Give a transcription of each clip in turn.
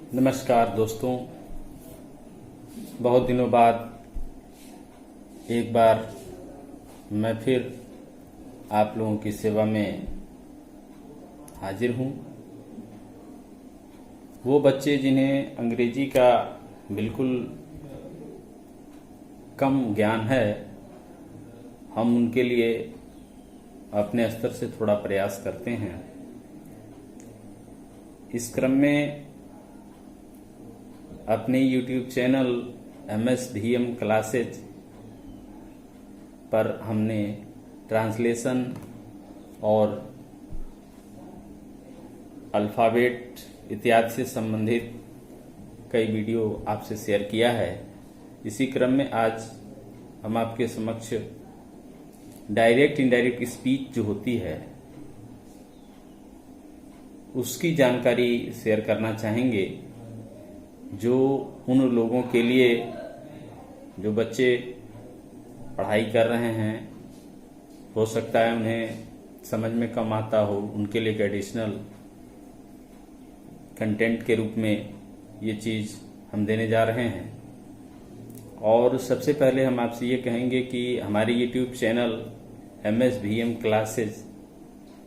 नमस्कार दोस्तों, बहुत दिनों बाद एक बार मैं फिर आप लोगों की सेवा में हाजिर हूँ। वो बच्चे जिन्हें अंग्रेजी का बिल्कुल कम ज्ञान है, हम उनके लिए अपने स्तर से थोड़ा प्रयास करते हैं। इस क्रम में अपने YouTube चैनल MSVM क्लासेज पर हमने ट्रांसलेशन और अल्फ़ाबेट इत्यादि से संबंधित कई वीडियो आपसे शेयर किया है। इसी क्रम में आज हम आपके समक्ष डायरेक्ट इनडायरेक्ट स्पीच जो होती है उसकी जानकारी शेयर करना चाहेंगे, जो उन लोगों के लिए जो बच्चे पढ़ाई कर रहे हैं, हो सकता है उन्हें समझ में कम आता हो, उनके लिए एक एडिशनल कंटेंट के रूप में ये चीज़ हम देने जा रहे हैं। और सबसे पहले हम आपसे ये कहेंगे कि हमारे YouTube चैनल MSVM क्लासेज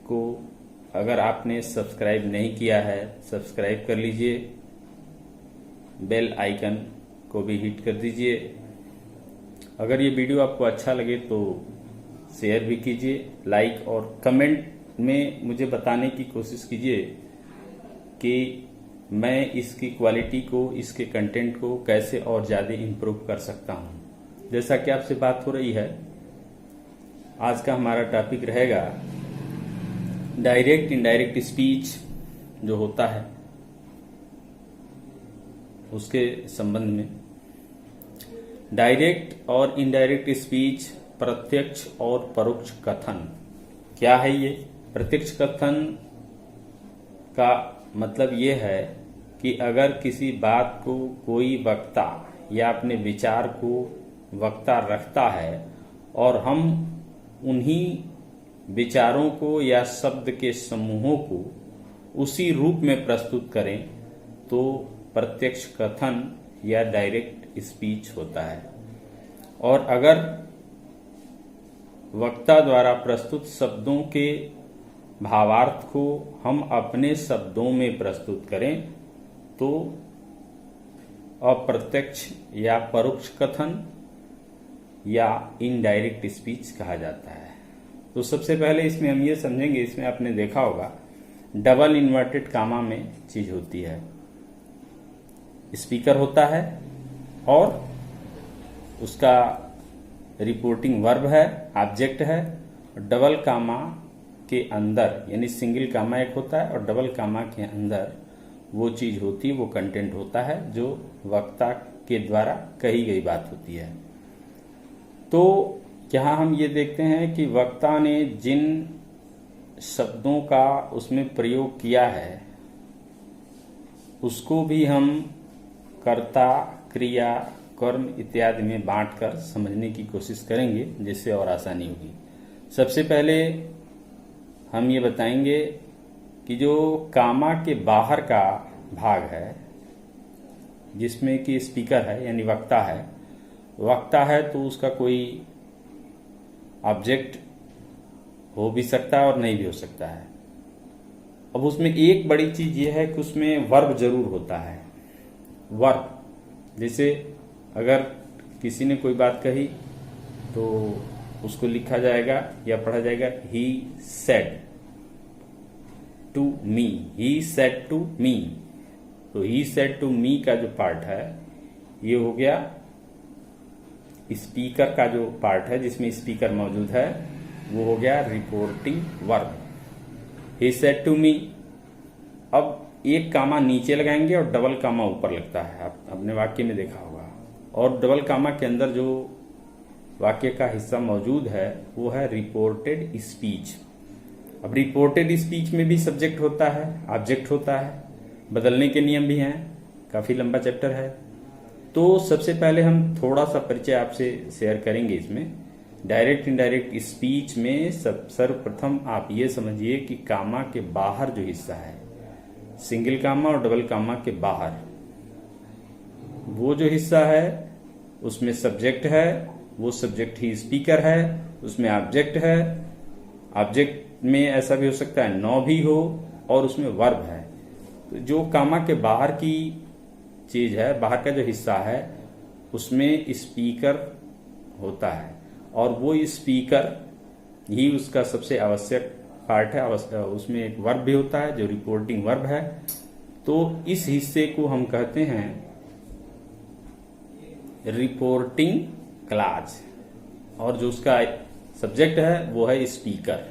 को अगर आपने सब्सक्राइब नहीं किया है, सब्सक्राइब कर लीजिए, बेल आइकन को भी हिट कर दीजिए। अगर ये वीडियो आपको अच्छा लगे तो शेयर भी कीजिए, लाइक और कमेंट में मुझे बताने की कोशिश कीजिए कि मैं इसकी क्वालिटी को, इसके कंटेंट को कैसे और ज़्यादा इम्प्रूव कर सकता हूँ। जैसा कि आपसे बात हो रही है, आज का हमारा टॉपिक रहेगा डायरेक्ट इनडायरेक्ट स्पीच जो होता है उसके संबंध में। डायरेक्ट और इनडायरेक्ट स्पीच, प्रत्यक्ष और परोक्ष कथन। क्या है ये? प्रत्यक्ष कथन का मतलब ये है कि अगर किसी बात को कोई वक्ता या अपने विचार को वक्ता रखता है और हम उन्हीं विचारों को या शब्द के समूहों को उसी रूप में प्रस्तुत करें तो प्रत्यक्ष कथन या डायरेक्ट स्पीच होता है। और अगर वक्ता द्वारा प्रस्तुत शब्दों के भावार्थ को हम अपने शब्दों में प्रस्तुत करें तो अप्रत्यक्ष या परोक्ष कथन या इनडायरेक्ट स्पीच कहा जाता है। तो सबसे पहले इसमें हम ये समझेंगे, इसमें आपने देखा होगा डबल इन्वर्टेड कामा में चीज होती है। स्पीकर होता है और उसका रिपोर्टिंग वर्ब है, ऑब्जेक्ट है। डबल कामा के अंदर यानी सिंगल कामा एक होता है और डबल कामा के अंदर वो चीज होती है, वो कंटेंट होता है जो वक्ता के द्वारा कही गई बात होती है। तो यहाँ हम ये देखते हैं कि वक्ता ने जिन शब्दों का उसमें प्रयोग किया है उसको भी हम कर्ता, क्रिया, कर्म इत्यादि में बांटकर समझने की कोशिश करेंगे, जिससे और आसानी होगी। सबसे पहले हम ये बताएंगे कि जो कामा के बाहर का भाग है जिसमें कि स्पीकर है यानी वक्ता है तो उसका कोई ऑब्जेक्ट हो भी सकता है और नहीं भी हो सकता है। अब उसमें एक बड़ी चीज यह है कि उसमें वर्ब जरूर होता है। वर्ब, जैसे अगर किसी ने कोई बात कही तो उसको लिखा जाएगा या पढ़ा जाएगा he said to me, he said to me. तो ही सेड टू मी का जो पार्ट है ये हो गया स्पीकर का जो पार्ट है जिसमें स्पीकर मौजूद है, वो हो गया reporting verb, he said to me. अब एक कामा नीचे लगाएंगे और डबल कामा ऊपर लगता है, आप अपने वाक्य में देखा होगा। और डबल कामा के अंदर जो वाक्य का हिस्सा मौजूद है वो है रिपोर्टेड स्पीच। अब रिपोर्टेड स्पीच में भी सब्जेक्ट होता है, ऑब्जेक्ट होता है, बदलने के नियम भी हैं, काफी लंबा चैप्टर है। तो सबसे पहले हम थोड़ा सा परिचय आपसे शेयर करेंगे इसमें। डायरेक्ट इनडायरेक्ट स्पीच में सर्वप्रथम आप ये समझिए कि कामा के बाहर जो हिस्सा है, सिंगल कामा और डबल कामा के बाहर, वो जो हिस्सा है उसमें सब्जेक्ट है, वो सब्जेक्ट ही स्पीकर है, उसमें ऑब्जेक्ट है, ऑब्जेक्ट में ऐसा भी हो सकता है नौ भी हो, और उसमें वर्ब है। तो जो कामा के बाहर की चीज है, बाहर का जो हिस्सा है, उसमें स्पीकर होता है, और वो स्पीकर ही उसका सबसे आवश्यक पार्ट है। उसमें एक वर्ब भी होता है जो रिपोर्टिंग वर्ब है। तो इस हिस्से को हम कहते हैं रिपोर्टिंग क्लास, और जो उसका सब्जेक्ट है वो है स्पीकर,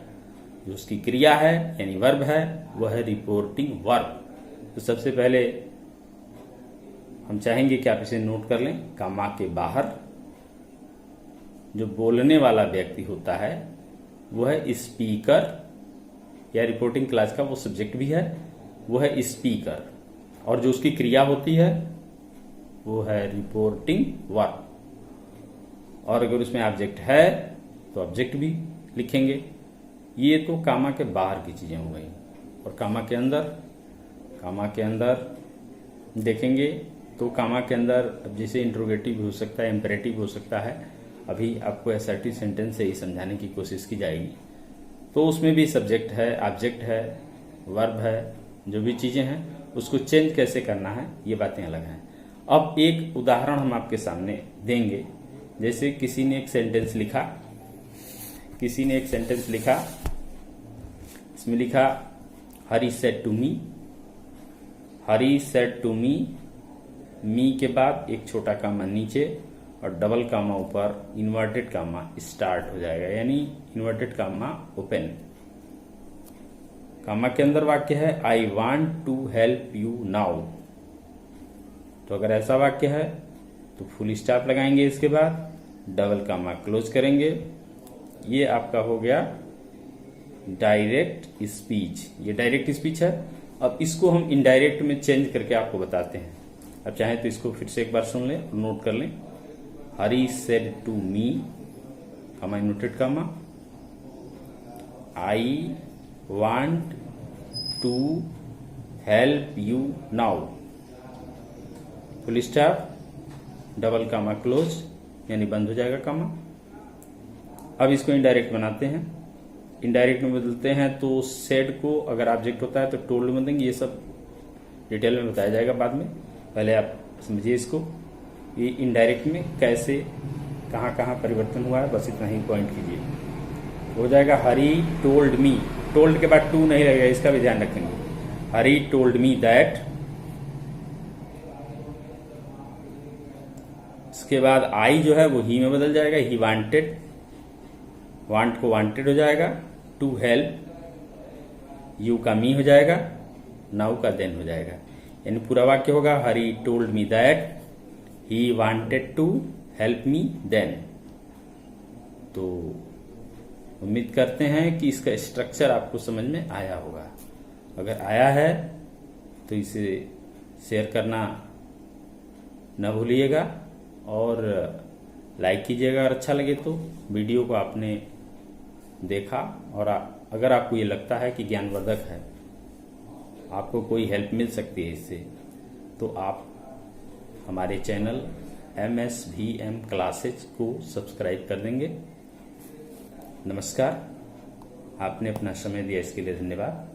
जो उसकी क्रिया है यानी वर्ब है वह है रिपोर्टिंग वर्ब। तो सबसे पहले हम चाहेंगे कि आप इसे नोट कर लें। कामा के बाहर जो बोलने वाला व्यक्ति होता है वो है स्पीकर, या रिपोर्टिंग क्लास का वो सब्जेक्ट भी है, वो है स्पीकर, और जो उसकी क्रिया होती है वो है रिपोर्टिंग वर्ब। और अगर उसमें ऑब्जेक्ट है तो ऑब्जेक्ट भी लिखेंगे। ये तो कामा के बाहर की चीजें हो गई। और कामा के अंदर देखेंगे तो कामा के अंदर अब जैसे इंट्रोगेटिव हो सकता है, इंपेरेटिव हो सकता है। अभी आपको असर्टिव सेंटेंस से ही समझाने की कोशिश की जाएगी। तो उसमें भी सब्जेक्ट है, ऑब्जेक्ट है, वर्ब है, जो भी चीजें हैं उसको चेंज कैसे करना है ये बातें अलग हैं। अब एक उदाहरण हम आपके सामने देंगे। जैसे किसी ने एक सेंटेंस लिखा, इसमें लिखा हरी सेड टू मी के बाद एक छोटा कामा नीचे और डबल कामा ऊपर, इन्वर्टेड कामा स्टार्ट हो जाएगा, यानी इन्वर्टेड कामा ओपन। कामा के अंदर वाक्य है I want to help you now. तो अगर ऐसा वाक्य है तो फुल स्टॉप लगाएंगे, इसके बाद डबल कामा क्लोज करेंगे। ये आपका हो गया डायरेक्ट स्पीच। ये डायरेक्ट स्पीच है। अब इसको हम इनडायरेक्ट में चेंज करके आपको बताते हैं। अब चाहें तो इसको फिर से एक बार सुन लें और नोट कर लें। Hari said to me, comma inverted comma, I want to help you now, full stop, double comma close, यानी बंद हो जाएगा कामा। अब इसको इनडायरेक्ट बनाते हैं। इनडायरेक्ट में बदलते हैं तो सेड को अगर ऑब्जेक्ट होता है तो टोल्ड में देंगे। ये सब डिटेल में बताया जाएगा बाद में, पहले आप समझिए इसको। ये इनडायरेक्ट में कैसे कहाँ कहाँ परिवर्तन हुआ है, बस इतना ही पॉइंट कीजिए। हो जाएगा हरी टोल्ड मी, टोल्ड के बाद टू नहीं लगेगा, इसका भी ध्यान रखेंगे। हरी टोल्ड मी दैट, इसके बाद आई जो है वो ही में बदल जाएगा, ही वांटेड, वांट को वांटेड हो जाएगा, टू हेल्प, यू का मी हो जाएगा, नाउ का देन हो जाएगा। यानी पूरा वाक्य होगा Hari told me that he wanted to help me then. तो उम्मीद करते हैं कि इसका स्ट्रक्चर आपको समझ में आया होगा। अगर आया है तो इसे शेयर करना न भूलिएगा और लाइक कीजिएगा अगर अच्छा लगे तो। वीडियो को आपने देखा और अगर आपको ये लगता है कि ज्ञानवर्धक है, आपको कोई हेल्प मिल सकती है इससे, तो आप हमारे चैनल MSVM क्लासेज को सब्सक्राइब कर देंगे। नमस्कार, आपने अपना समय दिया इसके लिए धन्यवाद।